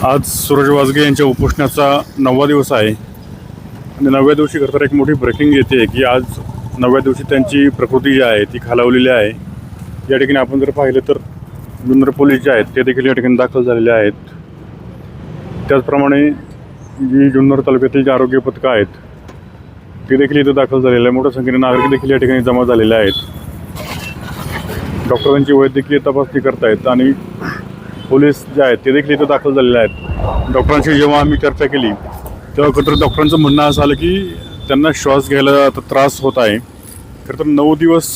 आज सूरज वाजगे यांच्या उपोषणाचा 9वा दिवस आहे आणि 9व्या दिवशी खरं तर एक मोठी ब्रेकिंग येते की आज 9व्या दिवशी त्यांची प्रकृती जी आहे ती खालावलेली आहे। या ठिकाणी आपण जर पाहिलं तर जुन्नर पोलीस जे आहेत ते देखील या ठिकाणी दाखल झालेले आहेत। त्याचप्रमाणे जी जुन्नर तालुक्यातील जे आरोग्य पथकं आहेत ते देखील इथं दाखल झालेले आहे। मोठ्या संख्येने नागरिक देखील या ठिकाणी जमा झालेले आहेत। डॉक्टरांची वैद्यकीय तपासणी करतायत आणि पोलीस जे आहेत ते देखील इथं दाखल झालेले आहेत। डॉक्टरांशी जेव्हा आम्ही चर्चा केली तेव्हा खरं डॉक्टरांचं म्हणणं असं आलं की त्यांना श्वास घ्यायला आता त्रास होत आहे। खरं तर 9 दिवस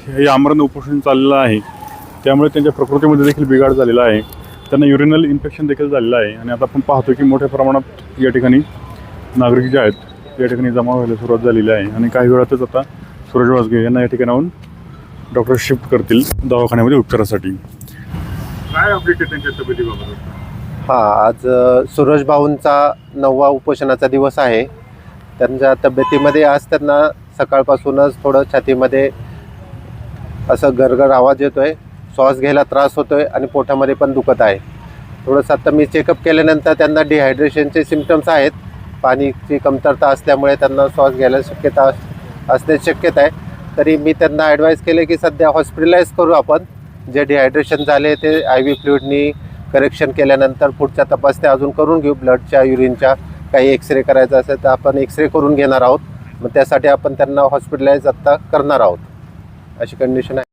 हे आमरण उपोषण चाललेलं आहे, त्यामुळे त्यांच्या प्रकृतीमध्ये देखील बिघाड झालेला आहे। त्यांना युरिनल इन्फेक्शन देखील झालेलं आहे आणि आता आपण पाहतो की मोठ्या प्रमाणात या ठिकाणी नागरिक जे आहेत या ठिकाणी जमा व्हायला सुरुवात झालेली आहे आणि काही वेळातच आता सूरज वाजगे यांना या ठिकाणाहून डॉक्टर शिफ्ट करतील दवाखान्यामध्ये उपचारासाठी। काय अपडेट आहे त्यांच्या तब्येतीबाबत? आज सूरज भाऊंचा 9वा उपोषणाचा दिवस आहे। त्यांच्या तब्येतीमध्ये आज त्यांना सकाळपासूनच थोडं छातीमध्ये असं गरगर आवाज येतोय, श्वास घ्यायला त्रास होतोय आणि पोटामध्ये पण दुखत आहे। थोडंसं आता मी चेकअप केल्यानंतर त्यांना डिहायड्रेशनचे सिम्पटम्स आहेत। पाण्याची कमतरता असल्यामुळे त्यांना श्वास घ्यायला असण्याची शक्यता आहे। तरी मी त्यांना ॲडवाईस केले की सध्या हॉस्पिटलाइज करू आपण। जे डिहायड्रेशन झाले ते IV फ्लुइडनी करेक्शन केल्यानंतर पुढच्या तपासण्या अजून करून घेऊ। ब्लडच्या युरिनच्या काही एक्सरे करायचा असेल तर आपण एक्सरे करून घेणार आहोत। मग त्यासाठी आपण त्यांना हॉस्पिटलाइज आत्ता करणार आहोत, अशी कंडिशन आहे।